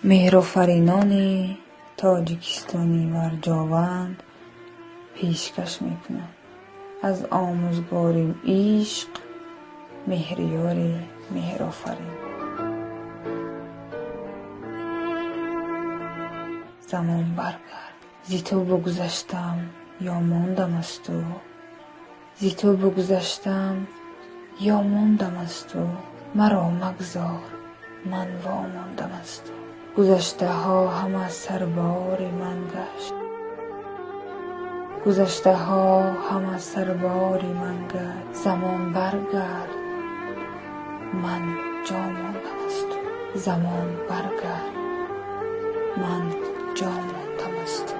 مهرآفرینان تاجیکستانی و ارجاوند پیشکش میکنم از آموزگار عشق مهریار مهرآفرین. زمان برگرد، زی تو بگذشتم یا ماندم از تو، زی تو بگذشتم یا ماندم از تو، مرا مگذار من واماندم از تو. گذشته ها همه سربار من گشت، گذشته ها همه سربار من گشت. زمان برگرد من جا ماندم از تو، زمان برگرد من جا ماندم از تو.